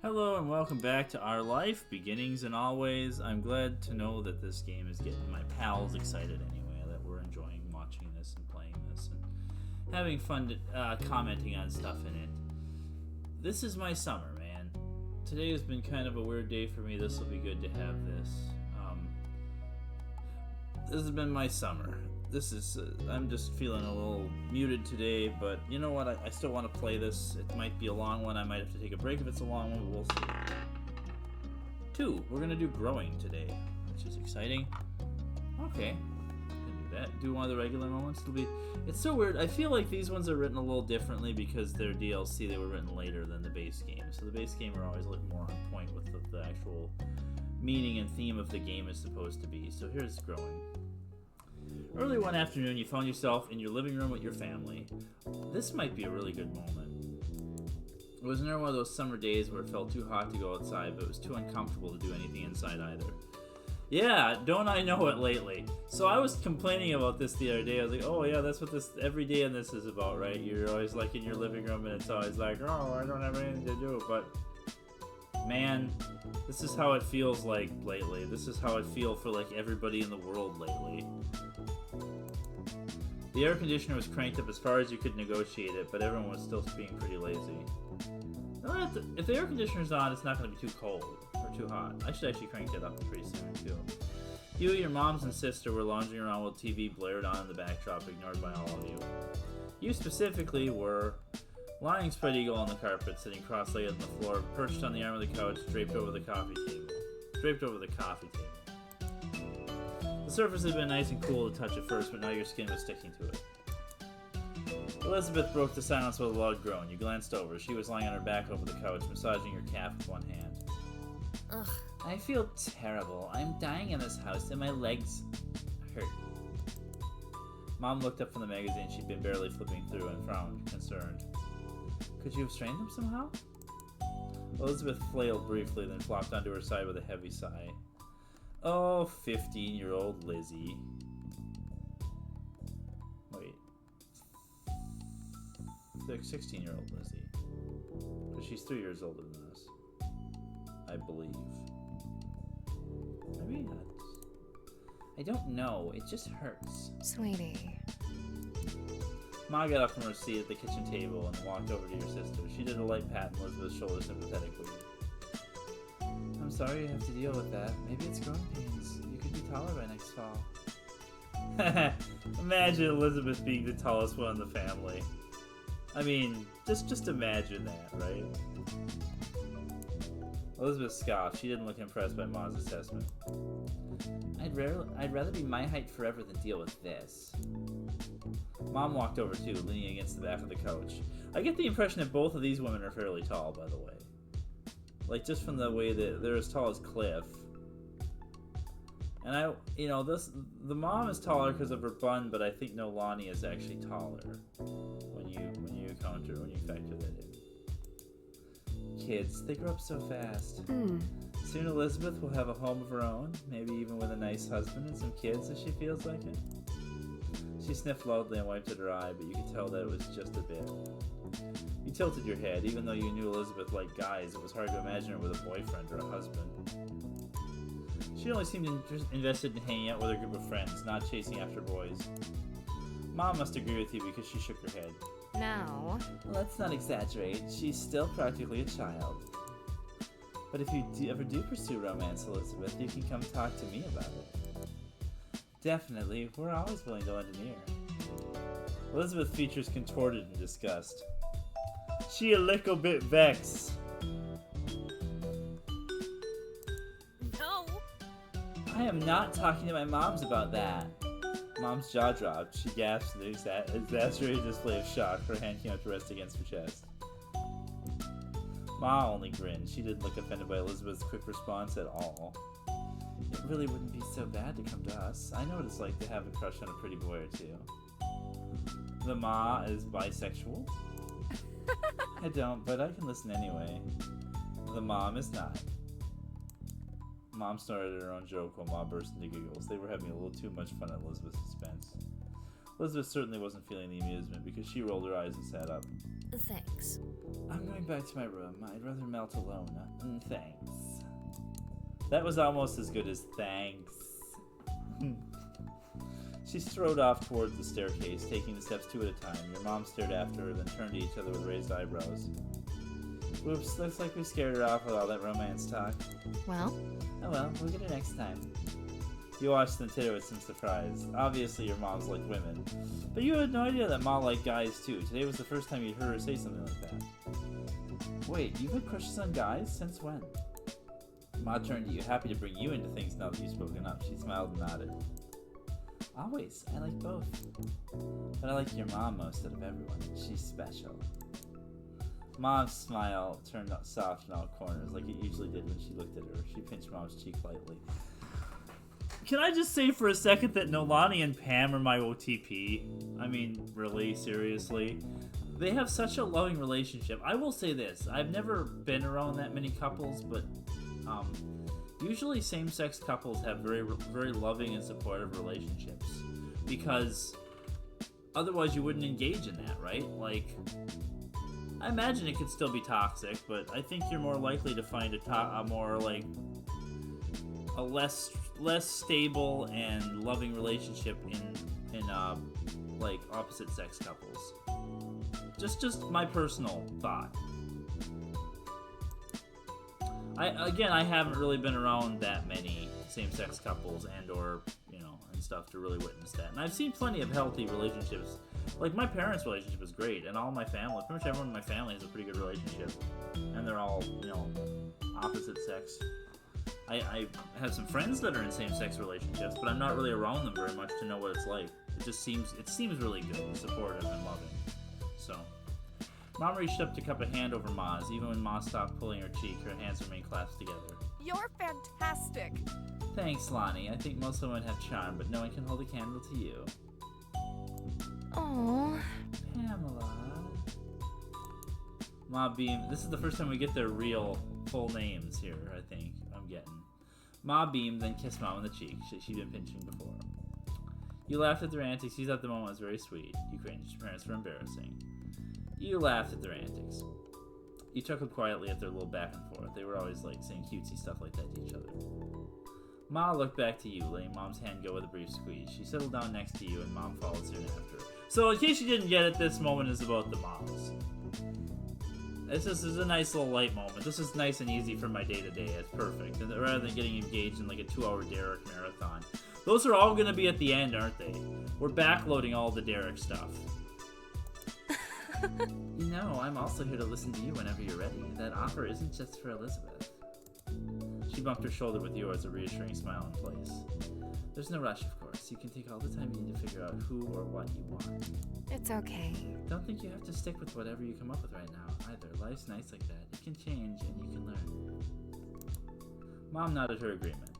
Hello and welcome back to Our Life, Beginnings and Always. I'm glad to know that this game is getting my pals excited anyway, that we're enjoying watching this and playing this and having fun commenting on stuff in it. This is my summer, man. Today has been kind of a weird day for me. This will be good to have this. This has been my summer. I'm just feeling a little muted today, but you know what? I still want to play this. It might be a long one. I might have to take a break if it's a long one, but we'll see. 2. We're going to do growing today, which is exciting. Okay. Can do that. Do one of the regular moments. It's so weird. I feel like these ones are written a little differently because they're DLC. They were written later than the base game. So the base game are always a little more on point with the actual meaning and theme of the game is supposed to be. So here's growing. Early one afternoon, you found yourself in your living room with your family. This might be a really good moment. It was never one of those summer days where it felt too hot to go outside, but it was too uncomfortable to do anything inside either. Yeah, don't I know it lately? So I was complaining about this the other day. I was like, oh yeah, that's what this every day in this is about, right? You're always like in your living room and it's always like, oh, I don't have anything to do. But man, this is how it feels like lately. This is how it feels for like everybody in the world lately. The air conditioner was cranked up as far as you could negotiate it, but everyone was still being pretty lazy. If the air conditioner's on, it's not going to be too cold or too hot. I should actually crank it up pretty soon, too. You, your moms, and sister were lounging around with TV blared on in the backdrop, ignored by all of you. You specifically were lying spread eagle on the carpet, sitting cross-legged on the floor, perched on the arm of the couch, draped over the coffee table. The surface had been nice and cool to touch at first, but now your skin was sticking to it. Elizabeth broke the silence with a loud groan. You glanced over. She was lying on her back over the couch, massaging her calf with one hand. Ugh. I feel terrible. I'm dying in this house, and my legs hurt. Mom looked up from the magazine she'd been barely flipping through and frowned, concerned. Could you have strained them somehow? Elizabeth flailed briefly, then flopped onto her side with a heavy sigh. Oh, 15-year-old Lizzie. Wait. 16-year-old Lizzie. Because she's 3 years older than us. I believe. Maybe not. I don't know. It just hurts. Sweetie. Ma got up from her seat at the kitchen table and walked over to your sister. She did a light pat on Elizabeth's shoulder sympathetically. I'm sorry you have to deal with that. Maybe it's growing pains. You could be taller by next fall. Imagine Elizabeth being the tallest one in the family. I mean, just imagine that, right? Elizabeth scoffed. She didn't look impressed by Ma's assessment. I'd rather be my height forever than deal with this. Mom walked over too, leaning against the back of the couch. I get the impression that both of these women are fairly tall, by the way. Like, just from the way that they're as tall as Cliff. And the mom is taller because of her bun, but I think Nolani is actually taller when you factor that in. Kids, they grow up so fast. Soon Elizabeth will have a home of her own, maybe even with a nice husband and some kids if she feels like it. She sniffed loudly and wiped at her eye, but you could tell that it was just a bit. You tilted your head. Even though you knew Elizabeth liked guys, it was hard to imagine her with a boyfriend or a husband. She only seemed invested in hanging out with her group of friends, not chasing after boys. Mom must agree with you because she shook her head. No. Let's not exaggerate. She's still practically a child. But if you ever do pursue romance, Elizabeth, you can come talk to me about it. Definitely. We're always willing to lend an ear. Elizabeth's features contorted in disgust. She a little bit vexed. No. I am not talking to my moms about that. Mom's jaw dropped. She gasped in an exaggerated display of shock. Her hand came up to rest against her chest. Ma only grinned. She didn't look offended by Elizabeth's quick response at all. It really wouldn't be so bad to come to us. I know what it's like to have a crush on a pretty boy or two. The Ma is bisexual? I don't, but I can listen anyway. The mom is not. Mom snorted at her own joke while Ma burst into giggles. They were having a little too much fun at Elizabeth's expense. Elizabeth certainly wasn't feeling the amusement because she rolled her eyes and sat up. Thanks. I'm going back to my room. I'd rather melt alone. Thanks. That was almost as good as thanks. She strode off towards the staircase, taking the steps 2 at a time. Your mom stared after her, then turned to each other with raised eyebrows. Whoops, looks like we scared her off with all that romance talk. Well? Oh well, we'll get her next time. You watched them titter with some surprise. Obviously your mom's like women. But you had no idea that Ma liked guys too. Today was the first time you'd heard her say something like that. Wait, you've had crushes on guys? Since when? Ma turned to you, happy to bring you into things now that you've spoken up. She smiled and nodded. Always. I like both. But I like your mom most out of everyone. She's special. Mom's smile turned soft in all corners, like it usually did when she looked at her. She pinched Mom's cheek lightly. Can I just say for a second that Nolani and Pam are my OTP? I mean, really, seriously? They have such a loving relationship. I will say this. I've never been around that many couples, but usually same-sex couples have very, very loving and supportive relationships. Because otherwise you wouldn't engage in that, right? Like, I imagine it could still be toxic, but I think you're more likely to find a less stable and loving relationship in like opposite sex couples. Just my personal thought. I haven't really been around that many same-sex couples and stuff to really witness that. And I've seen plenty of healthy relationships. Like, my parents' relationship was great, and all my family, pretty much everyone in my family has a pretty good relationship. And they're all, opposite sex. I have some friends that are in same-sex relationships, but I'm not really around them very much to know what it's like. It seems really good, supportive, and loving. So, Mom reached up to cup a hand over Ma's. Even when Ma stopped pulling her cheek, her hands remained clasped together. You're fantastic! Thanks, Lonnie. I think most women have charm, but no one can hold a candle to you. Aww. Pamela. Ma beamed. This is the first time we get their real full names here, I think. I'm getting. Ma beamed, then kissed Mom on the cheek. She'd been pinching before. You laughed at their antics. You thought the moment was very sweet. You cringed. Your parents were embarrassing. You laughed at their antics. You chuckled quietly at their little back and forth. They were always saying cutesy stuff like that to each other. Ma looked back to you, letting Mom's hand go with a brief squeeze. She settled down next to you, and Mom followed soon after. So, in case you didn't get it, this moment is about the moms. This is a nice little light moment. This is nice and easy for my day-to-day. It's perfect. And rather than getting engaged in like a 2-hour Derek marathon. Those are all going to be at the end, aren't they? We're backloading all the Derek stuff. I'm also here to listen to you whenever you're ready. That offer isn't just for Elizabeth. She bumped her shoulder with yours, a reassuring smile in place. There's no rush, of course. You can take all the time you need to figure out who or what you want. It's okay. Don't think you have to stick with whatever you come up with right now, either. Life's nice like that. It can change, and you can learn. Mom nodded her agreement.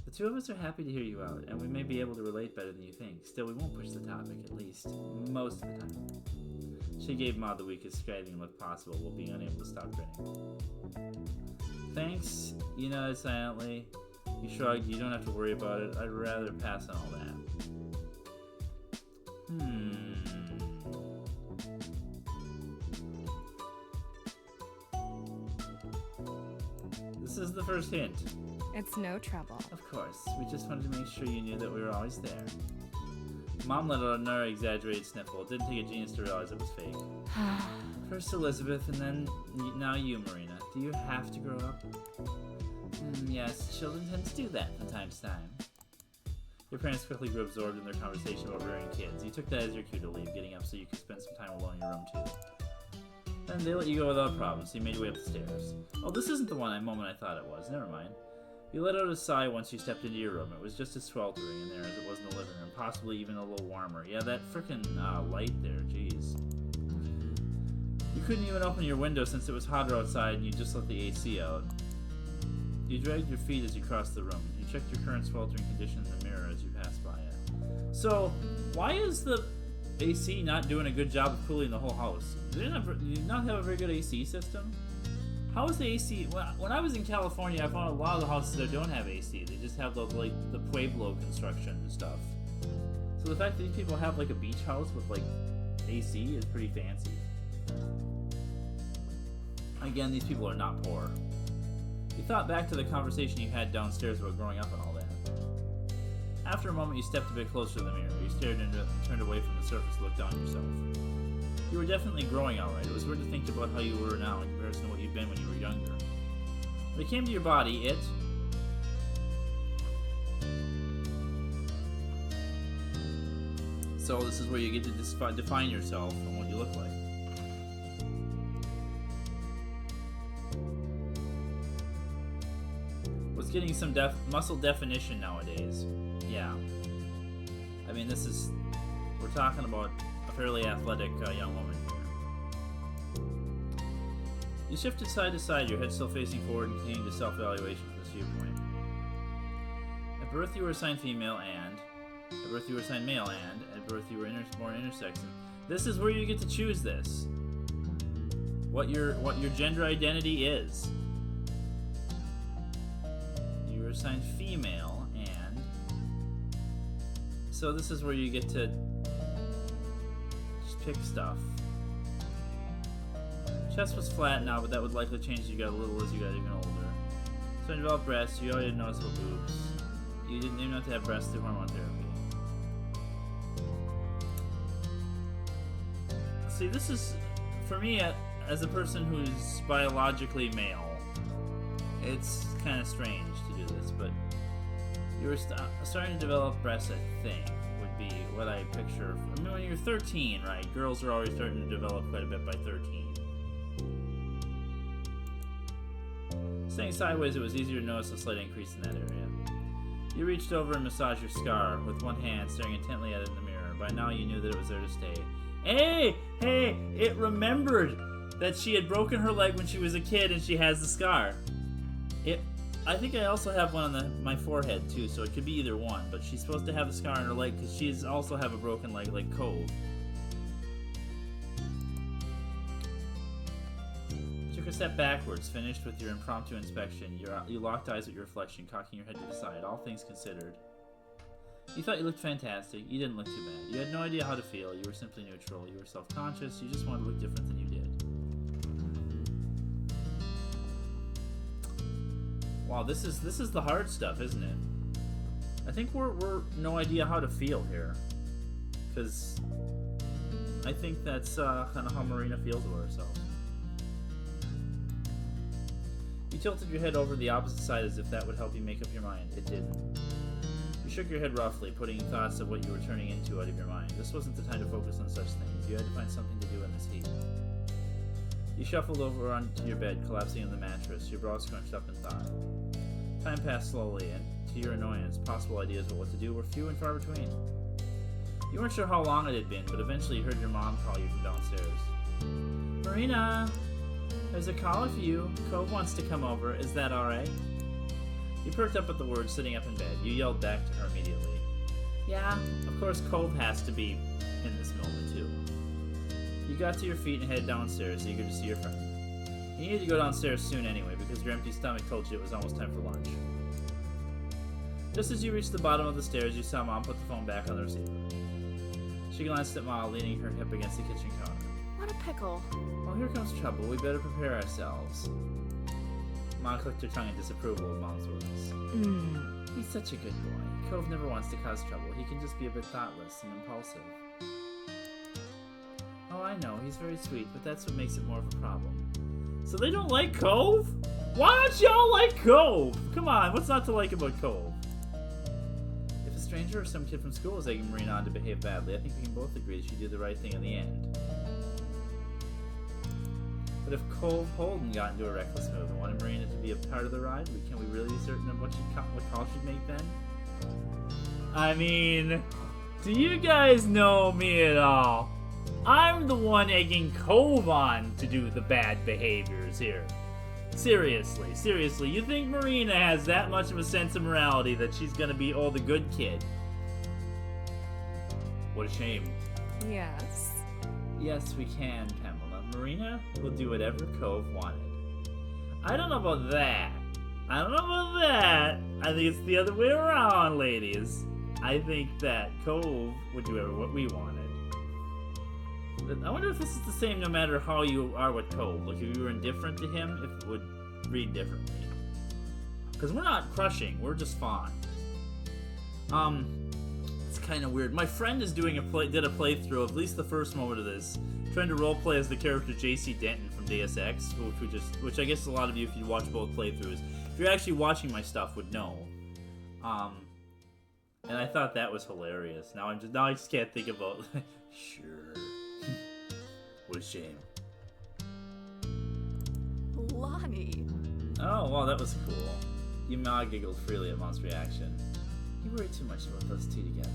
The two of us are happy to hear you out, and we may be able to relate better than you think. Still, we won't push the topic, at least most of the time. She gave Ma the weakest scathing look possible while being unable to stop grinning. Thanks, you nodded silently. You shrugged. You don't have to worry about it. I'd rather pass on all that. This is the first hint. It's no trouble. Of course. We just wanted to make sure you knew that we were always there. Mom let out another exaggerated sniffle. It didn't take a genius to realize it was fake. First Elizabeth, and then now you, Marina. Do you have to grow up? Yes, children tend to do that from time to time. Your parents quickly grew absorbed in their conversation about rearing kids. You took that as your cue to leave, getting up so you could spend some time alone in your room too. Then they let you go without problem, so you made your way up the stairs. Oh, this isn't the moment I thought it was. Never mind. You let out a sigh once you stepped into your room. It was just as sweltering in there as it was in the living room, possibly even a little warmer. Yeah, that frickin' light there, jeez. You couldn't even open your window since it was hotter outside and you just let the AC out. You dragged your feet as you crossed the room. You checked your current sweltering condition in the mirror as you passed by it. So, why is the AC not doing a good job of cooling the whole house? Do you not have a very good AC system? How is the AC? When I was in California, I found a lot of the houses that don't have AC. They just have the Pueblo construction and stuff. So the fact that these people have a beach house with AC is pretty fancy. Again, these people are not poor. You thought back to the conversation you had downstairs about growing up and all that. After a moment, you stepped a bit closer to the mirror. You stared into it and turned away from the surface to look down at yourself. You were definitely growing alright. It was weird to think about how you were now in comparison to what you'd been when you were younger. When it came to your body, So this is where you get to define yourself and what you look like. Was getting some muscle definition nowadays. Yeah. I mean, we're talking about a fairly athletic young woman here. You shifted side to side, your head still facing forward and continuing to self-evaluation from this viewpoint. At birth you were assigned female and, at birth you were assigned male and, at birth you were born intersex. This is where you get to choose this. What your gender identity is. You were assigned female and, so this is where you get to just pick stuff. Chest was flat now, but that would likely change as you got a little as you got even older. So you developed breasts, you already had noticeable boobs. You didn't even have to have breasts through hormone therapy. See, this is, for me, as a person who's biologically male, it's kind of strange to do this, but you were starting to develop breasts, I think, would be what I picture. I mean, when you're 13, right? Girls are already starting to develop quite a bit by 13. Staying sideways, it was easier to notice a slight increase in that area. You reached over and massaged your scar with one hand, staring intently at it in the mirror. By now, you knew that it was there to stay. Hey! It remembered that she had broken her leg when she was a kid and she has the scar. I think I also have one on my forehead too, so it could be either one, but she's supposed to have a scar on her leg because she also have a broken leg like Cove. You took a step backwards, finished with your impromptu inspection. You locked eyes with your reflection, cocking your head to the side, all things considered. You thought you looked fantastic. You didn't look too bad. You had no idea how to feel. You were simply neutral. You were self-conscious. You just wanted to look different than you did. Wow, this is the hard stuff, isn't it? I think we're no idea how to feel here, because I think that's kind of how Marina feels about herself. You tilted your head over the opposite side as if that would help you make up your mind. It didn't. You shook your head roughly, putting thoughts of what you were turning into out of your mind. This wasn't the time to focus on such things. You had to find something to do in this heat. You shuffled over onto your bed, collapsing on the mattress, your brow scrunched up in thought. Time passed slowly, and to your annoyance, possible ideas of what to do were few and far between. You weren't sure how long it had been, but eventually you heard your mom call you from downstairs. Marina! There's a caller for you. Cove wants to come over. Is that alright? You perked up at the words, sitting up in bed. You yelled back to her immediately. Yeah, of course Cove has to be in this moment too. You got to your feet and headed downstairs, eager to see your friend. You needed to go downstairs soon anyway, because your empty stomach told you it was almost time for lunch. Just as you reached the bottom of the stairs, you saw Mom put the phone back on the receiver. She glanced at Ma, leaning her hip against the kitchen counter. What a pickle. Well, here comes trouble. We better prepare ourselves. Ma clicked her tongue in disapproval of Mom's words. He's such a good boy. Cove never wants to cause trouble. He can just be a bit thoughtless and impulsive. Oh, I know. He's very sweet, but that's what makes it more of a problem. So they don't like Cove? Why don't y'all like Cove? Come on, what's not to like about Cove? If a stranger or some kid from school is egging Marina on to behave badly, I think we can both agree that she did the right thing in the end. But if Cove Holden got into a reckless move and wanted Marina to be a part of the ride, can we really be certain of what call she'd make then? I mean, do you guys know me at all? I'm the one egging Cove on to do the bad behaviors here. Seriously, you think Marina has that much of a sense of morality that she's gonna be, the good kid? What a shame. Yes. Yes, we can, Pamela. Marina will do whatever Cove wanted. I don't know about that. I think it's the other way around, ladies. I think that Cove would do what we wanted. I wonder if this is the same no matter how you are with Cove. Like, if you were indifferent to him, if it would read differently. Because we're not crushing, we're just fine. It's kind of weird. My friend is did a playthrough of at least the first moment of this, trying to roleplay as the character J.C. Denton from Deus Ex, which I guess a lot of you, if you watch both playthroughs, if you're actually watching my stuff, would know. And I thought that was hilarious. Now I just can't think about. Sure. What a shame. Lonnie. Oh, well, that was cool. Yuma giggled freely at Mom's reaction. You worry too much about those two together.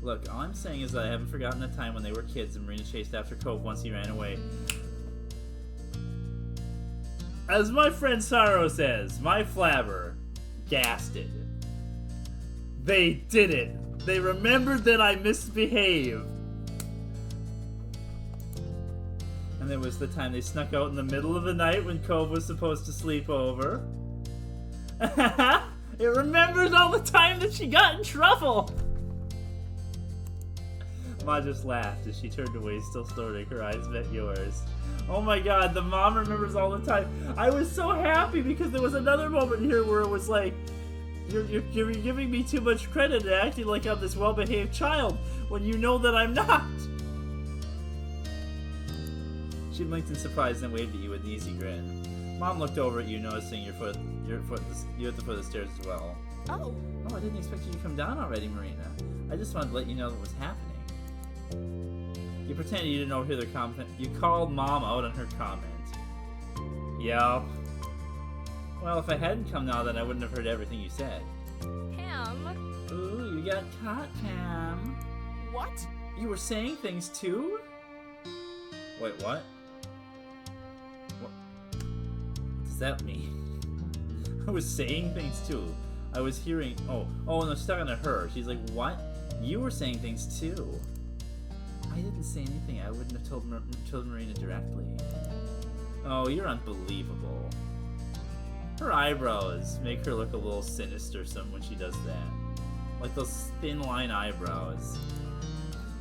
Look, all I'm saying is that I haven't forgotten the time when they were kids and Marina chased after Cove once he ran away. As my friend Sorrow says, my flabber gassed it. They did it. They remembered that I misbehaved. And there was the time they snuck out in the middle of the night when Cove was supposed to sleep over. It remembers all the time that she got in trouble. Ma just laughed as she turned away, still snorting. Her eyes met yours. Oh my god, the mom remembers all the time. I was so happy because there was another moment here where it was like, you're giving me too much credit and acting like I'm this well-behaved child when you know that I'm not. She blinked in surprise and waved at you with an easy grin. Mom looked over at you, noticing you at the foot of the stairs as well. Oh, I didn't expect you to come down already, Marina. I just wanted to let you know what was happening. You pretended you didn't overhear their comment. You called Mom out on her comment. Yup. Well, if I hadn't come now, then I wouldn't have heard everything you said. Pam. Ooh, you got caught, Pam. What? You were saying things too? Wait, what? What does that mean? I was saying things too. I was hearing. Oh, and I was talking to her. She's like, what? You were saying things too. I didn't say anything. I wouldn't have told Marina directly. Oh, you're unbelievable. Her eyebrows make her look a little sinister when she does that. Like those thin line eyebrows.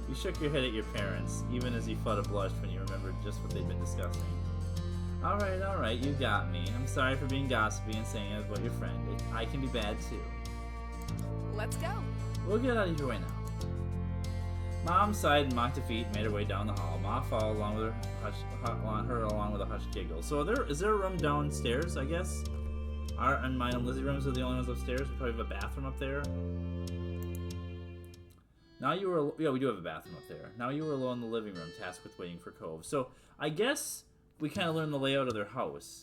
You shook your head at your parents, even as you fought a blush when you remembered just what they'd been discussing. Alright, you got me. I'm sorry for being gossipy and saying it about your friend. I can be bad too. Let's go. We'll get out of your way now. Mom sighed and mocked defeat and made her way down the hall. Ma followed along with along with a hushed giggle. So is there a room downstairs, I guess? And mine and Lizzie's rooms are the only ones upstairs. We probably have a bathroom up there. We do have a bathroom up there. Now you were alone in the living room, tasked with waiting for Cove. So I guess we kind of learned the layout of their house.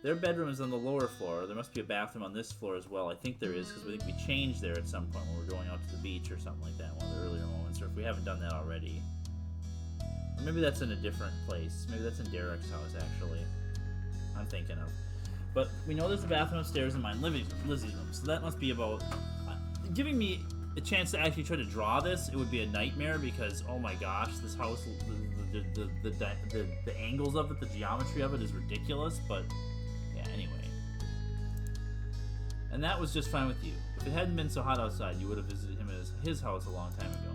Their bedroom is on the lower floor. There must be a bathroom on this floor as well. I think there is, because we think we changed there at some point when we're going out to the beach or something like that, one of the earlier moments, or if we haven't done that already. Or maybe that's in a different place. Maybe that's in Derek's house, actually. I'm thinking of. But we know there's a bathroom upstairs in mine, Lizzie's room, so that must be about... giving me a chance to actually try to draw this, it would be a nightmare, because, oh my gosh, this house, the angles of it, the geometry of it is ridiculous, but... anyway. And that was just fine with you. If it hadn't been so hot outside, you would have visited him at his house a long time ago.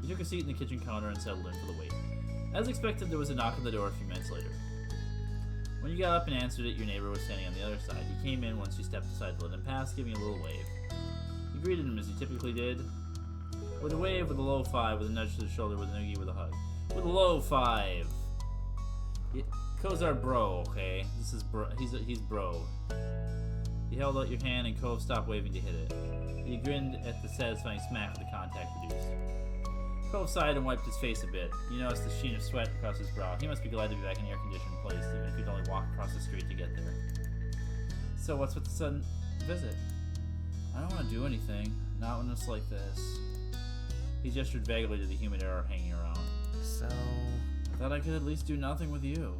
You took a seat in the kitchen counter and settled in for the wait. As expected, there was a knock on the door a few minutes later. When you got up and answered it, your neighbor was standing on the other side. He came in once you stepped aside to let him pass, giving a little wave. You greeted him as you typically did. With a wave, with a low five, with a nudge to the shoulder, with a noogie, with a hug. With a low five! Kozar bro, okay? This is bro. He's bro. You held out your hand and Cove stopped waving to hit it. He grinned at the satisfying smack of the contact produced. Cove sighed and wiped his face a bit. You noticed the sheen of sweat across his brow. He must be glad to be back in an air-conditioned place, even if he'd only walk across the street to get there. So what's with the sudden visit? I don't want to do anything. Not when it's like this. He gestured vaguely to the humid air hanging around. So... I thought I could at least do nothing with you.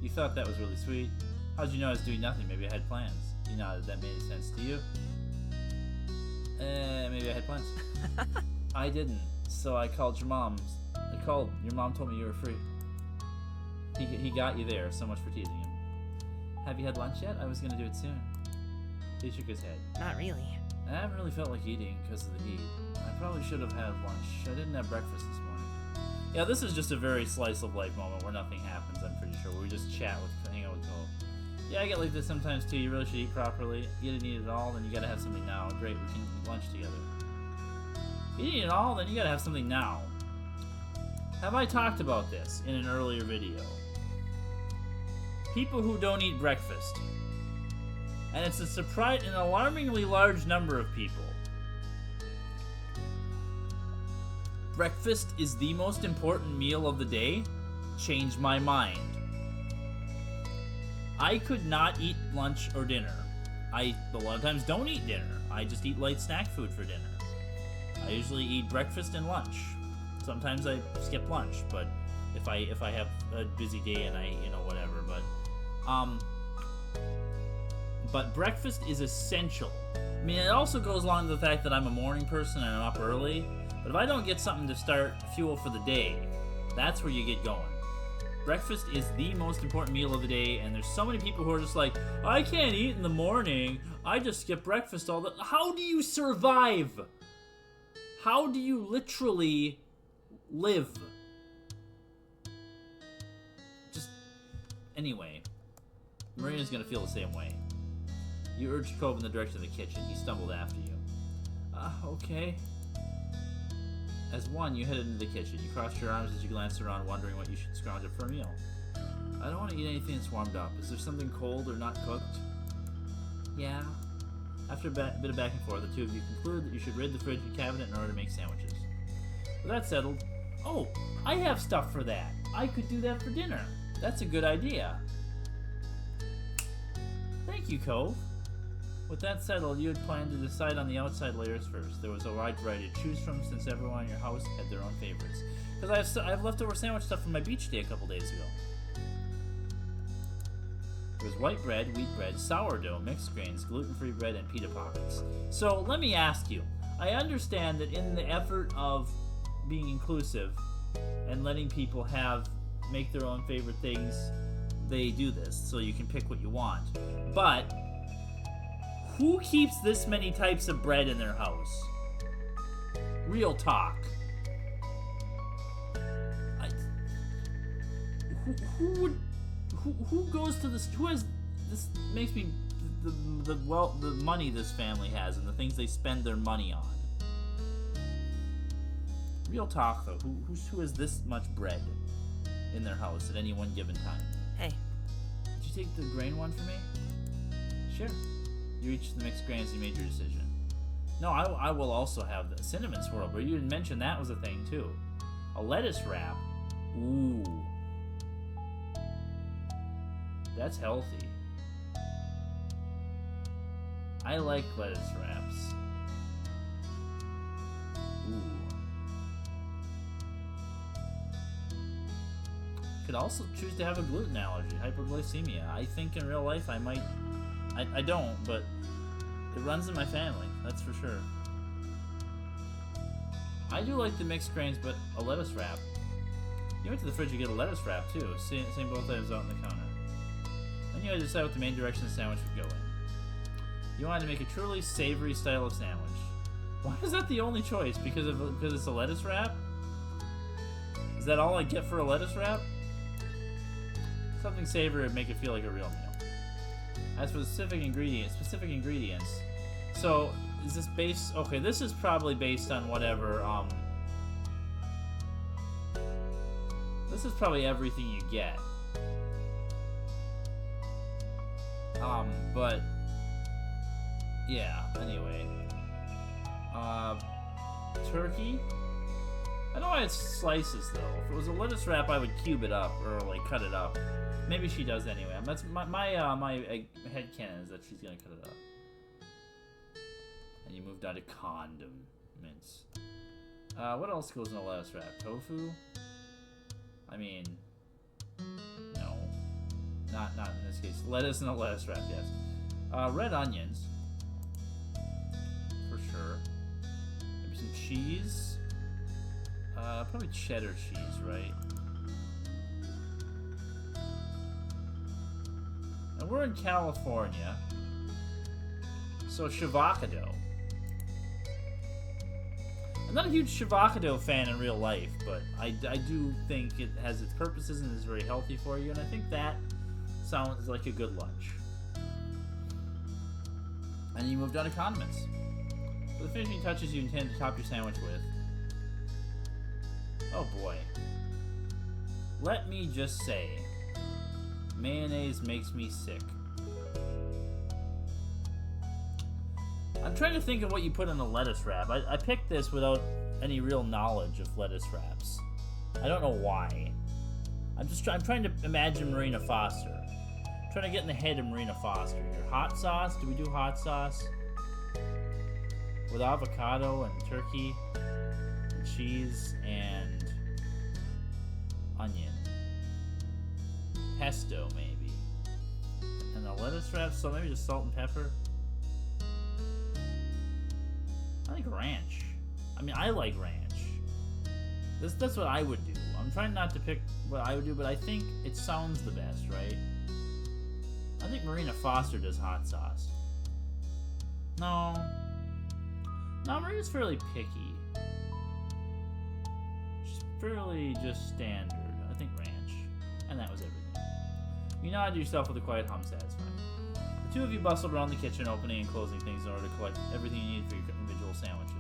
You thought that was really sweet. How'd you know I was doing nothing? Maybe I had plans. You nodded. That made sense to you? Maybe I had plans. I didn't. So I called your mom. Your mom told me you were free. He got you there. So much for teasing him. Have you had lunch yet? I was going to do it soon. He shook his head. Not really. I haven't really felt like eating because of the heat. I probably should have had lunch. I didn't have breakfast this morning. Yeah, this is just a very slice of life moment where nothing happens, I'm pretty sure. Where we just hang out with Cole. Yeah, I get like this sometimes too. You really should eat properly. You didn't eat it all, then you gotta have something now. Great, we can eat lunch together. You didn't eat it all, then you gotta have something now. Have I talked about this in an earlier video? People who don't eat breakfast. And it's an alarmingly large number of people. Breakfast is the most important meal of the day? Changed my mind. I could not eat lunch or dinner. I, a lot of times, don't eat dinner. I just eat light snack food for dinner. I usually eat breakfast and lunch. Sometimes I skip lunch, but if I have a busy day and whatever, but breakfast is essential. I mean, it also goes along with the fact that I'm a morning person and I'm up early, but if I don't get something to start fuel for the day, that's where you get going. Breakfast is the most important meal of the day, and there's so many people who are just like, I can't eat in the morning, I just skip breakfast all the... How do you survive? How do you literally live? Just... Anyway, Marina's gonna feel the same way. You urged Cove in the direction of the kitchen. He stumbled after you. Okay. As one, you headed into the kitchen. You crossed your arms as you glanced around, wondering what you should scrounge up for a meal. I don't want to eat anything that's warmed up. Is there something cold or not cooked? Yeah. After a bit of back and forth, the two of you concluded that you should raid the fridge and cabinet in order to make sandwiches. With that settled, oh, I have stuff for that. I could do that for dinner. That's a good idea. Thank you, Cove. With that settled, you had planned to decide on the outside layers first. There was a wide variety to choose from since everyone in your house had their own favorites. Because I have leftover sandwich stuff from my beach day a couple days ago. There was white bread, wheat bread, sourdough, mixed grains, gluten-free bread, and pita pockets. So let me ask you. I understand that in the effort of being inclusive and letting people make their own favorite things, they do this so you can pick what you want. But who keeps this many types of bread in their house? Real talk. Who goes to this? Who has this? Makes me the money this family has and the things they spend their money on. Real talk though. Who has this much bread in their house at any one given time? Hey. Did you take the grain one for me? Sure. You reached the mixed grains and you made your decision. No, I will also have the cinnamon swirl, but you didn't mention that was a thing too. A lettuce wrap. Ooh. That's healthy. I like lettuce wraps. Ooh. Could also choose to have a gluten allergy, hyperglycemia. I think in real life I might... I don't, but it runs in my family, that's for sure. I do like the mixed grains, but a lettuce wrap. You went to the fridge to get a lettuce wrap, too. Same both items out on the counter. Then you had to decide what the main direction the sandwich would go in. You wanted to make a truly savory style of sandwich. Why is that the only choice? Because it's a lettuce wrap? Is that all I get for a lettuce wrap? Something savory would make it feel like a real meal. As for specific ingredients, so is this based? Okay, this is probably based on whatever. This is probably everything you get. But yeah. Anyway, turkey. I know why it's slices though. If it was a lettuce wrap, I would cube it up or like cut it up. Maybe she does anyway. That's my headcanon is that she's gonna cut it up. And you moved on to condiments. What else goes in a lettuce wrap? Tofu? I mean, no, not in this case. Lettuce in a lettuce wrap, yes. Red onions, for sure. Maybe some cheese. Probably cheddar cheese, right? And we're in California, so shavacado. I'm not a huge Shavacado fan in real life, but I do think it has its purposes and is very healthy for you, and I think that sounds like a good lunch. And you moved on to condiments. For the finishing touches you intend to top your sandwich with. Oh boy. Let me just say, mayonnaise makes me sick. I'm trying to think of what you put in a lettuce wrap. I picked this without any real knowledge of lettuce wraps. I don't know why. I'm trying to imagine Marina Foster. I'm trying to get in the head of Marina Foster here. Hot sauce? Do we do hot sauce? With avocado and turkey and cheese and onion. Pesto, maybe. And a lettuce wrap, so maybe just salt and pepper. I like ranch. I mean, I like ranch. That's what I would do. I'm trying not to pick what I would do, but I think it sounds the best, right? I think Marina Foster does hot sauce. No, Marina's fairly picky. She's fairly just standard. I think ranch. And that was everything. You nodded yourself with a quiet hum, satisfied. The two of you bustled around the kitchen, opening and closing things in order to collect everything you needed for your individual sandwiches.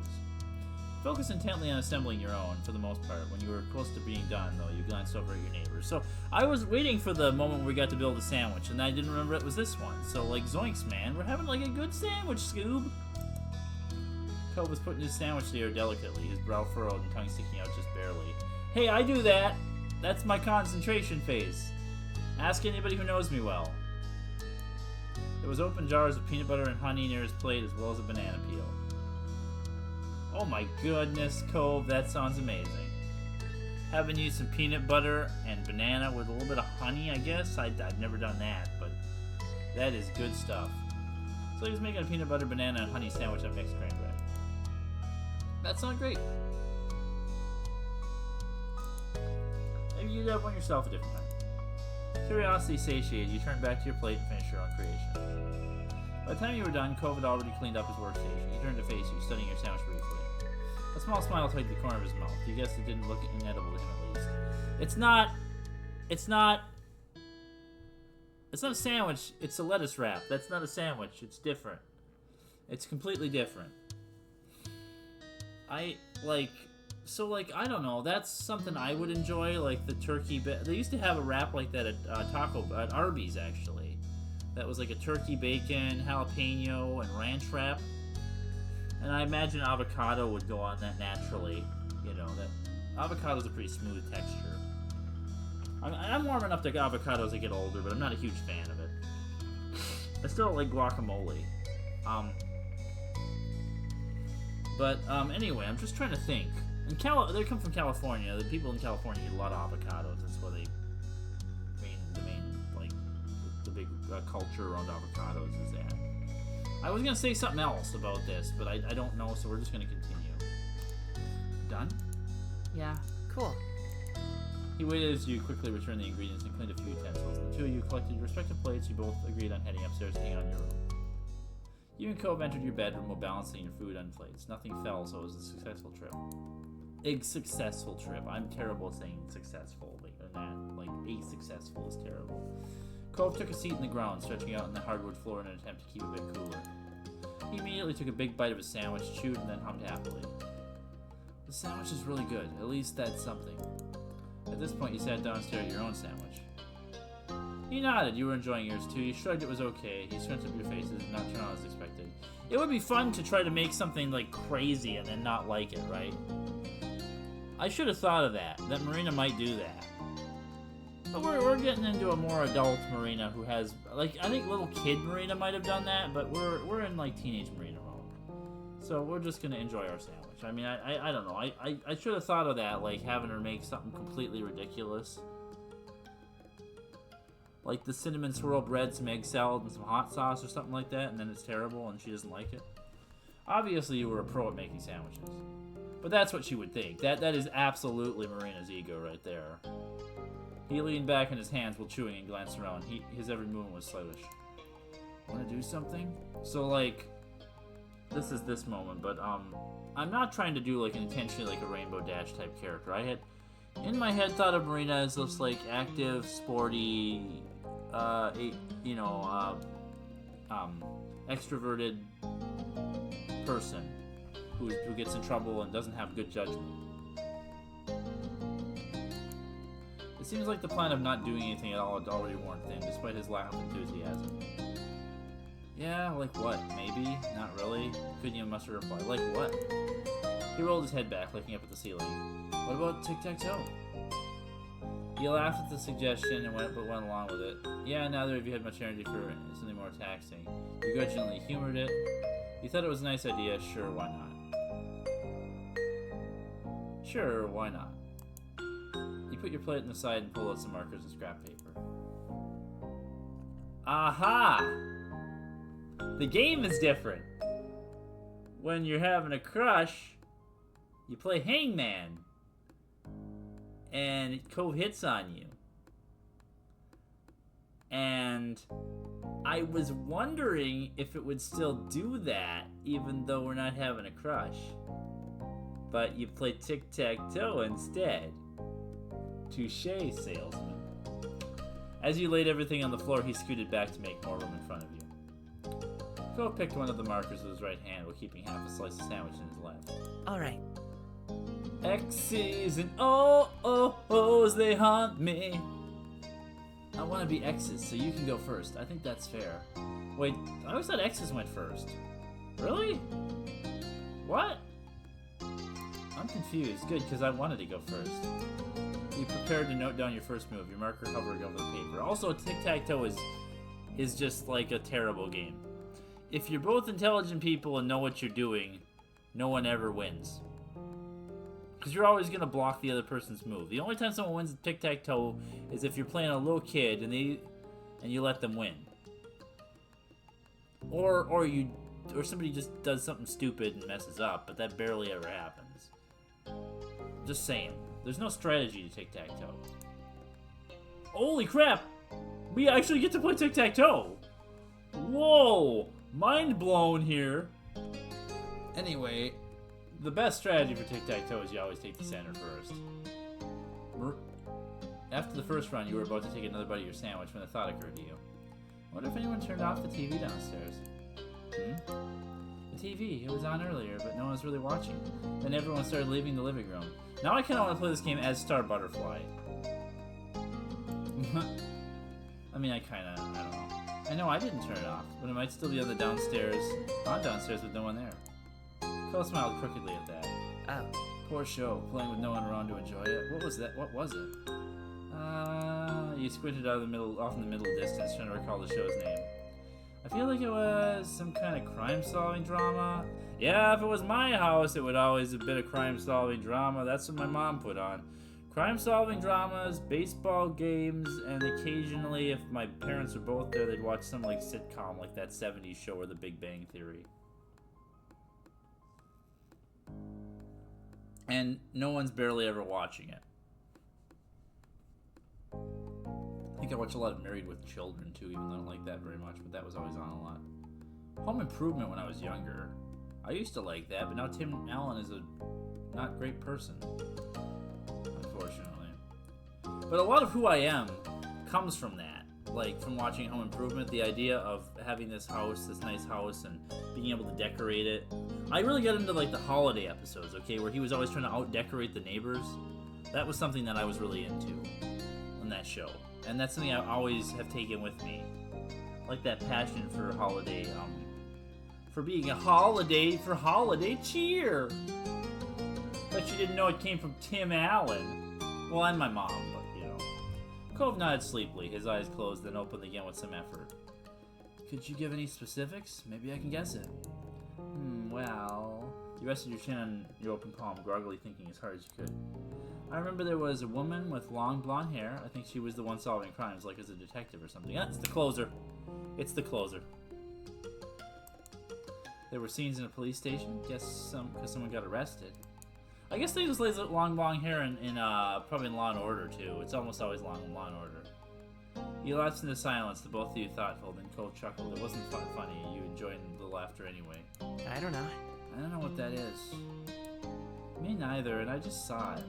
Focus intently on assembling your own, for the most part. When you were close to being done, though, you glanced over at your neighbors. So, I was waiting for the moment where we got to build a sandwich, and I didn't remember it was this one. So, like, zoinks, man. We're having, like, a good sandwich, Scoob. Cove was putting his sandwich together delicately, his brow furrowed and tongue sticking out just barely. Hey, I do that! That's my concentration phase. Ask anybody who knows me well. There was open jars of peanut butter and honey near his plate, as well as a banana peel. Oh my goodness, Cove, that sounds amazing. Having used some peanut butter and banana with a little bit of honey, I guess. I've never done that, but that is good stuff. So he was making a peanut butter, banana, and honey sandwich on mixed grain bread. That sounds great. Maybe you'd have one yourself a different time. Curiosity satiated, you turned back to your plate and finished your own creation. By the time you were done, Cove had already cleaned up his workstation. He turned to face you, studying your sandwich briefly. A small smile tugged the corner of his mouth. You guessed it didn't look inedible to him at least. It's not a sandwich, it's a lettuce wrap. That's not a sandwich, it's different. It's completely different. I don't know, that's something I would enjoy, like the turkey they used to have a wrap like that at Arby's, actually. That was like a turkey, bacon, jalapeno, and ranch wrap. And I imagine avocado would go on that naturally. You know, that avocado's a pretty smooth texture. I'm warming up to avocado as I get older, but I'm not a huge fan of it. I still don't like guacamole. Anyway, I'm just trying to think. They come from California. The people in California eat a lot of avocados. That's where the big culture around avocados is at. I was going to say something else about this, but I don't know, so we're just going to continue. Done? Yeah, cool. He waited as you quickly returned the ingredients and cleaned a few utensils. The two of you collected your respective plates. You both agreed on heading upstairs to hang out in your room. You and Cove entered your bedroom while balancing your food on plates. Nothing fell, so it was a successful trip. Successful trip. I'm terrible at saying successful, a successful is terrible. Cove took a seat in the ground, stretching out on the hardwood floor in an attempt to keep a bit cooler. He immediately took a big bite of his sandwich, chewed, and then hummed happily. The sandwich is really good. At least that's something. At this point, you sat down and stared at your own sandwich. He nodded. You were enjoying yours, too. You shrugged it was okay. He scrunched up your faces and not turn out as expected. It would be fun to try to make something, crazy and then not like it, right? I should have thought of that Marina might do that. But we're getting into a more adult Marina who has, I think little kid Marina might have done that, but we're in, teenage Marina mode. So we're just going to enjoy our sandwich. I mean, I don't know. I should have thought of that, having her make something completely ridiculous. Like the cinnamon swirl bread, some egg salad, and some hot sauce or something like that, and then it's terrible and she doesn't like it. Obviously, you were a pro at making sandwiches. But that's what she would think. That is absolutely Marina's ego right there. He leaned back in his hands while chewing and glanced around. His every movement was slavish. Want to do something? So, this is this moment, but I'm not trying to do like intentionally like a Rainbow Dash type character. I had in my head thought of Marina as this like active, sporty, extroverted person who gets in trouble and doesn't have good judgment. It seems like the plan of not doing anything at all had already worn thin, despite his lack of enthusiasm. Yeah, like what? Maybe? Not really? Couldn't even muster a reply. Like what? He rolled his head back, looking up at the ceiling. What about tic-tac-toe? He laughed at the suggestion and went along with it. Yeah, neither of you had much energy for something more taxing. You grudgingly humored it. You thought it was a nice idea. Sure, why not? Sure, why not? You put your plate on the side and pulled out some markers and scrap paper. Aha! The game is different. When you're having a crush, you play hangman. And Cove hits on you. And I was wondering if it would still do that, even though we're not having a crush. But you play tic-tac-toe instead. Touche, salesman. As you laid everything on the floor, he scooted back to make more room in front of you. Cove picked one of the markers with his right hand while keeping half a slice of sandwich in his left. All right. X's and O's, they haunt me. I want to be X's, so you can go first. I think that's fair. Wait, I always thought X's went first. Really? What? I'm confused. Good, because I wanted to go first. You prepared to note down your first move, your marker hovering over the paper. Also, tic-tac-toe is just like a terrible game. If you're both intelligent people and know what you're doing, no one ever wins. Because you're always going to block the other person's move. The only time someone wins tic-tac-toe is if you're playing a little kid and you let them win. Or somebody just does something stupid and messes up, but that barely ever happens. Just saying. There's no strategy to tic-tac-toe. Holy crap! We actually get to play tic-tac-toe! Whoa! Mind blown here. Anyway, the best strategy for tic-tac-toe is you always take the center first. After the first round, you were about to take another bite of your sandwich when a thought occurred to you. I wonder if anyone turned off the TV downstairs. The TV, it was on earlier, but no one was really watching. Then everyone started leaving the living room. Now I kind of want to play this game as Star Butterfly. I mean, I don't know. I know I didn't turn it off, but it might still be on the downstairs with no one there. Cole smiled crookedly at that. Oh. Poor show, playing with no one around to enjoy it. What was that? What was it? You squinted off in the middle distance, trying to recall the show's name. I feel like it was some kind of crime-solving drama. Yeah, if it was my house, it would always have been a crime-solving drama. That's what my mom put on. Crime-solving dramas, baseball games, and occasionally, if my parents were both there, they'd watch some like sitcom, like that 70s show or The Big Bang Theory. And no one's barely ever watching it. I think I watch a lot of Married with Children too, even though I don't like that very much, but that was always on a lot. Home Improvement when I was younger. I used to like that, but now Tim Allen is a not great person, unfortunately. But a lot of who I am comes from that, like from watching Home Improvement, the idea of having this house, this nice house, and being able to decorate it. I really got into like the holiday episodes, okay, where he was always trying to out-decorate the neighbors. That was something that I was really into on that show. And that's something I always have taken with me. Like that passion for holiday, for being a holiday for holiday cheer. Bet you didn't know it came from Tim Allen. Well, and my mom, but you know. Cove nodded sleepily, his eyes closed, then opened again with some effort. Could you give any specifics? Maybe I can guess it. Well... You rested your chin on your open palm, groggily thinking as hard as you could. I remember there was a woman with long blonde hair. I think she was the one solving crimes, like as a detective or something. Yeah, it's the closer. It's the closer. There were scenes in a police station. Guess because someone got arrested. I guess they just lays long blonde hair in probably in Law and Order too. It's almost always Law and Order. You lapsed into silence, the both of you thoughtful, then Cole chuckled. It wasn't funny. You enjoyed the laughter anyway. I don't know. I don't know what that is. Me neither, and I just saw it.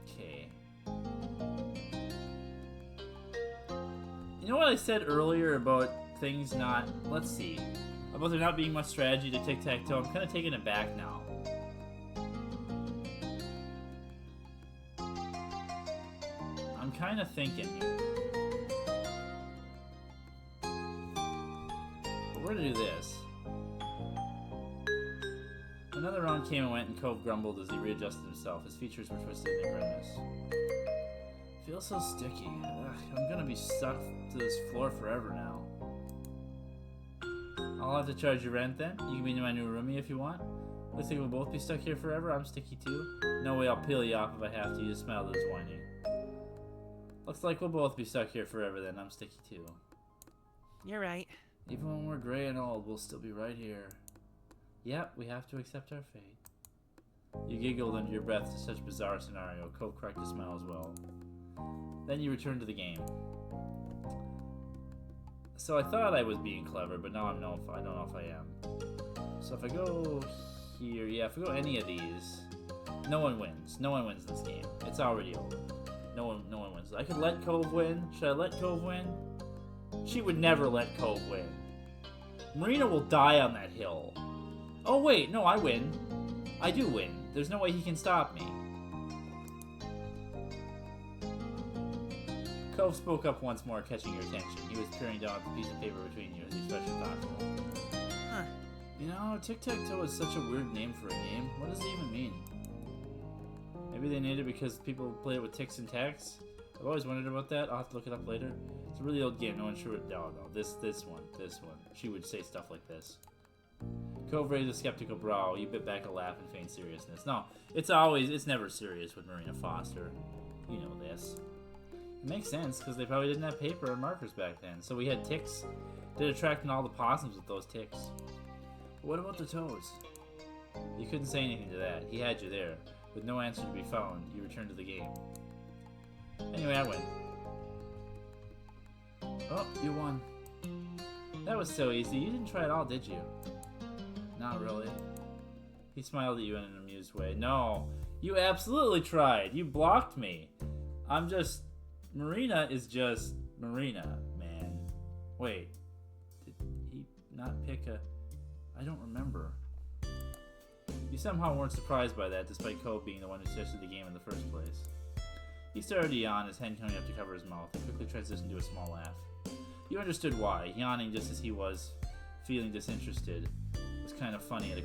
Okay. You know what I said earlier about things not... Let's see. About there not being much strategy to tic-tac-toe? I'm kind of taking it back now. I'm kind of thinking here. But we're gonna do this. Another round came and went, and Cove grumbled as he readjusted himself. His features were twisted in a grimace. Feels so sticky. Ugh, I'm gonna be stuck to this floor forever now. I'll have to charge you rent then. You can be my new roomie if you want. Looks like we'll both be stuck here forever. I'm sticky too. No way, I'll peel you off if I have to. You just smiled at his whining. Looks like we'll both be stuck here forever then. I'm sticky too. You're right. Even when we're gray and old, we'll still be right here. Yep, we have to accept our fate. You giggled under your breath to such a bizarre scenario. Cove cracked a smile as well. Then you returned to the game. So I thought I was being clever, but now I don't know if I am. So if I go here, yeah, if I go any of these, no one wins. No one wins this game. It's already over. No one wins. I could let Cove win. Should I let Cove win? She would never let Cove win. Marina will die on that hill. Oh wait, no, I win. I do win. There's no way he can stop me. Cove spoke up once more, catching your attention. He was peering down at the piece of paper between you as he stretched thoughtful. Huh. You know, tic-tac-toe is such a weird name for a game. What does it even mean? Maybe they named it because people play it with ticks and tacs? I've always wondered about that. I'll have to look it up later. It's a really old game. No one's sure. No. This one. She would say stuff like this. Cove raised a skeptical brow. You bit back a laugh and feigned seriousness. No, it's never serious with Marina Foster. You know this. It makes sense, because they probably didn't have paper and markers back then. So we had ticks. They're attracting all the possums with those ticks. But what about the toads? You couldn't say anything to that. He had you there. With no answer to be found, you returned to the game. Anyway, I win. Oh, you won. That was so easy. You didn't try at all, did you? Not really. He smiled at you in an amused way. No, you absolutely tried. You blocked me. Marina is just Marina, man. Wait. Did he not pick a... I don't remember. You somehow weren't surprised by that, despite Cove being the one who suggested the game in the first place. He started to yawn, his hand coming up to cover his mouth, and quickly transitioned to a small laugh. You understood why. Yawning just as he was, feeling disinterested, was kind of funny, a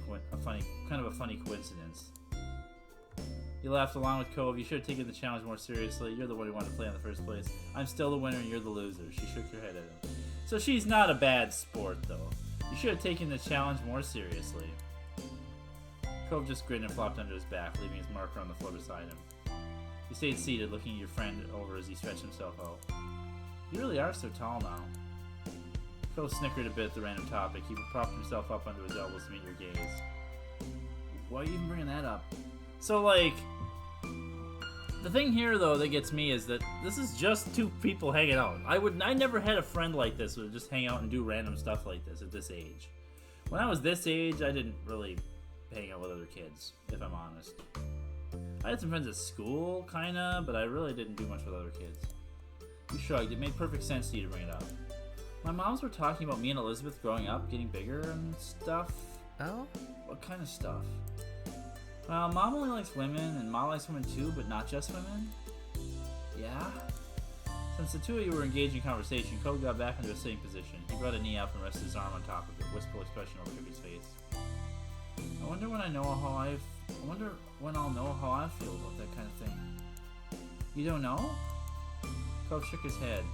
funny coincidence. You laughed along with Cove. You should have taken the challenge more seriously. You're the one who wanted to play in the first place. I'm still the winner and you're the loser. She shook her head at him. So she's not a bad sport, though. You should have taken the challenge more seriously. Cove just grinned and flopped under his back, leaving his marker on the floor beside him. You stayed seated, looking at your friend over as he stretched himself out. You really are so tall now. Cove snickered a bit at the random topic. He propped himself up onto his elbows to meet your gaze. Why are you even bringing that up? So, like, the thing here, though, that gets me is that this is just two people hanging out. I never had a friend like this who would just hang out and do random stuff like this at this age. When I was this age, I didn't really hang out with other kids, if I'm honest. I had some friends at school, kinda, but I really didn't do much with other kids. You shrugged. It made perfect sense to you to bring it up. My moms were talking about me and Elizabeth growing up, getting bigger and stuff. Oh? What kind of stuff? Well, Mom only likes women, and Mom likes women too, but not just women. Yeah? Since the two of you were engaged in conversation, Code got back into a sitting position. He brought a knee up and rested his arm on top of it, wistful expression overtook his face. I wonder when I'll know how I feel about that kind of thing. You don't know? Cove shook his head.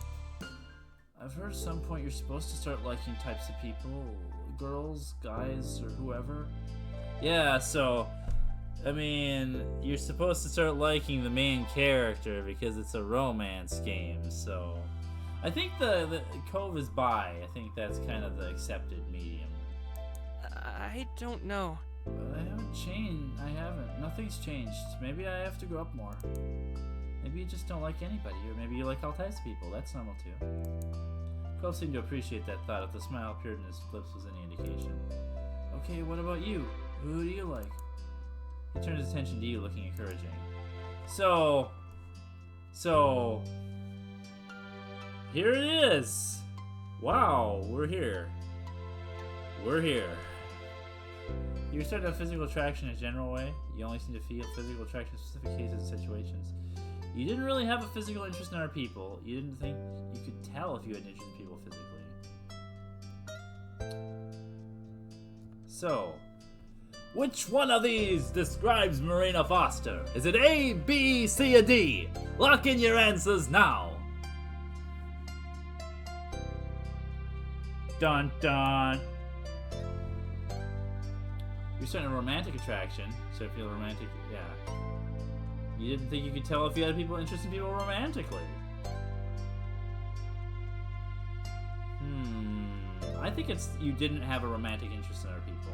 I've heard at some point you're supposed to start liking types of people. Girls, guys, or whoever. Yeah, so... I mean, you're supposed to start liking the main character because it's a romance game, so... I think the Cove is bi. I think that's kind of the accepted medium. I don't know. But I haven't changed. Nothing's changed. Maybe I have to grow up more. Maybe you just don't like anybody, or maybe you like all types of people. That's normal too. Cole seemed to appreciate that thought if the smile appeared in his lips was any indication. Okay, what about you? Who do you like? He turned his attention to you, looking encouraging. So, here it is. Wow, we're here. We're here. You were starting to have physical attraction in a general way. You only seem to feel physical attraction in specific cases and situations. You didn't really have a physical interest in our people. You didn't think you could tell if you had an interest in people physically. So, which one of these describes Marina Foster? Is it A, B, C, or D? Lock in your answers now. Dun dun. You're starting a romantic attraction, so I feel romantic. Yeah. You didn't think you could tell if you had people interested in people romantically. I think it's you didn't have a romantic interest in other people.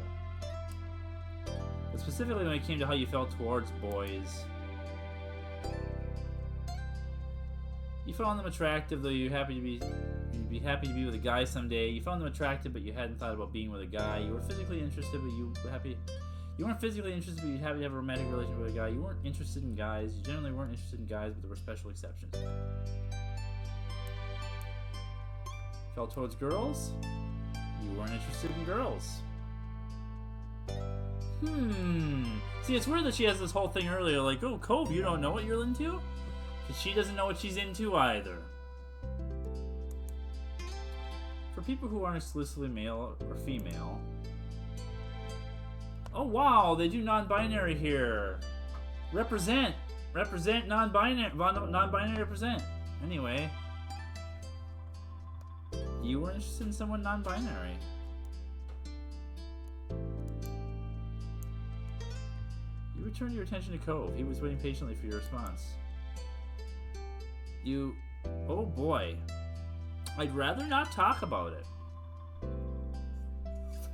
But specifically when it came to how you felt towards boys. You found them attractive, though you'd be happy to be with a guy someday. You found them attractive, but you hadn't thought about being with a guy. You were physically interested, but you weren't physically interested, but you'd happy to have a romantic relationship with a guy. You weren't interested in guys. You generally weren't interested in guys, but there were special exceptions. Felt towards girls? You weren't interested in girls. See, it's weird that she has this whole thing earlier, like, oh, Cove, you don't know what you're into? Because she doesn't know what she's into either. For people who aren't exclusively male or female... Oh, wow, they do non-binary here. Represent non-binary. Non-binary represent. Anyway. You were interested in someone non-binary. You returned your attention to Cove. He was waiting patiently for your response. You... Oh boy. I'd rather not talk about it.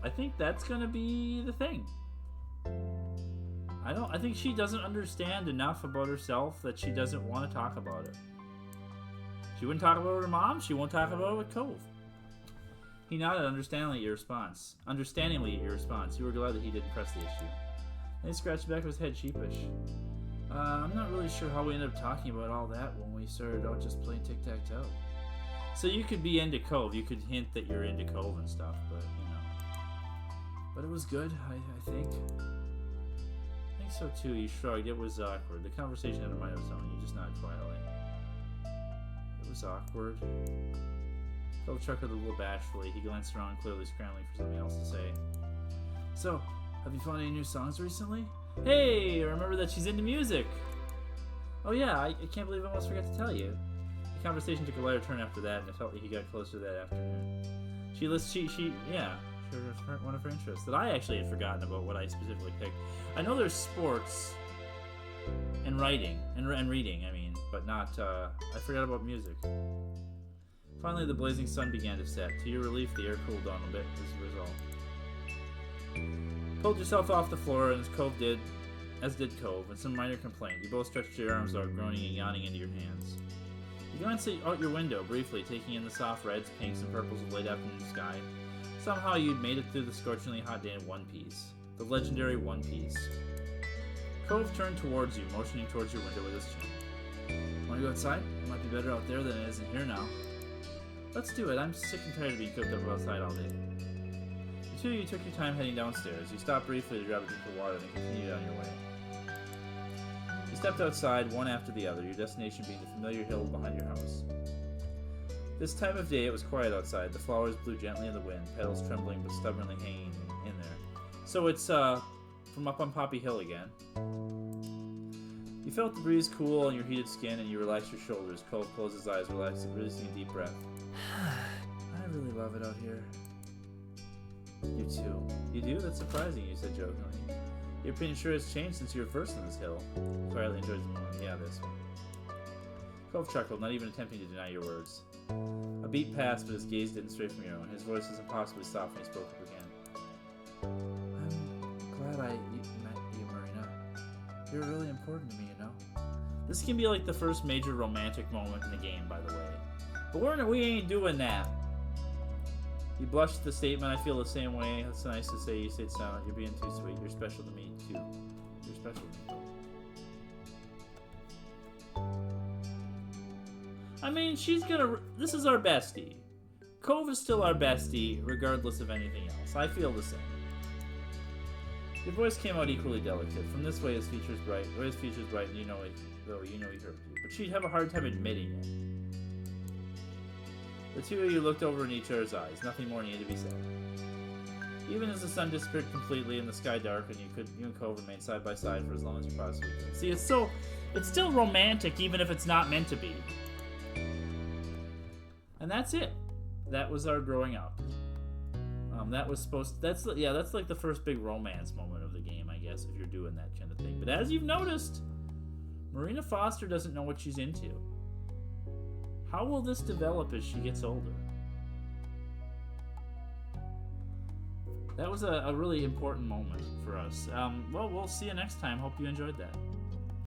I think that's gonna be the thing. I think she doesn't understand enough about herself that she doesn't want to talk about it. She wouldn't talk about it with her mom, she won't talk about it with Cove. He nodded understandingly at your response. You were glad that he didn't press the issue. Then he scratched the back of his head sheepish. I'm not really sure how we ended up talking about all that when we started out just playing tic-tac-toe. So you could be into Cove. You could hint that you're into Cove and stuff, but, you know. But it was good, I think. I think so, too. You shrugged. It was awkward. The conversation had a mind of its own. You just nodded quietly. It was awkward. Cove chuckled a little bashfully. He glanced around, clearly scrambling for something else to say. So, have you found any new songs recently? Hey, remember that she's into music. Oh yeah, I can't believe I almost forgot to tell you. The conversation took a lighter turn after that, and it felt like he got closer that afternoon. She was one of her interests that I actually had forgotten about what I specifically picked. I know there's sports and writing and reading, but not. I forgot about music. Finally, the blazing sun began to set. To your relief, the air cooled down a bit as a result. Pulled yourself off the floor, and as did Cove, and some minor complaint. You both stretched your arms out, groaning and yawning into your hands. You glanced out your window briefly, taking in the soft reds, pinks, and purples of late afternoon sky. Somehow you'd made it through the scorchingly hot day in one piece. The legendary One Piece. Cove turned towards you, motioning towards your window with his chin. Want to go outside? It might be better out there than it is in here now. Let's do it. I'm sick and tired of being cooped up outside all day. The two of you took your time heading downstairs. You stopped briefly to grab a drink of water, then continued on your way. You stepped outside, one after the other, your destination being the familiar hill behind your house. This time of day it was quiet outside. The flowers blew gently in the wind, petals trembling but stubbornly hanging in there. So it's, from up on Poppy Hill again. You felt the breeze cool on your heated skin, and you relaxed your shoulders. Cole closed his eyes, releasing a deep breath. I really love it out here. You too. You do? That's surprising, you said jokingly. Your opinion sure has changed since you were first on this hill. You quietly enjoyed the moment. Yeah, this one. Cove chuckled, not even attempting to deny your words. A beat passed, but his gaze didn't stray from your own. His voice was impossibly soft when he spoke up again. I'm glad I met you, Marina. You're really important to me, you know? This can be like the first major romantic moment in the game, by the way. But we ain't doing that. You blushed at the statement. I feel the same way. That's nice to say. You stayed silent. You're being too sweet. You're special to me, too. You're special to me, too. I mean, she's gonna... This is our bestie. Cove is still our bestie, regardless of anything else. I feel the same. Your voice came out equally delicate. From this way, his features bright. Or his features bright, and you know he heard you. But she'd have a hard time admitting it. The two of you looked over in each other's eyes. Nothing more needed to be said. Even as the sun disappeared completely and the sky darkened, you and Cove remained side by side for as long as you possibly could. See, it's still romantic, even if it's not meant to be. And that's it. That was our growing up. That was supposed to, that's like the first big romance moment of the game, I guess, if you're doing that kind of thing. But as you've noticed, Marina Foster doesn't know what she's into. How will this develop as she gets older? That was a really important moment for us. Well, we'll see you next time. Hope you enjoyed that.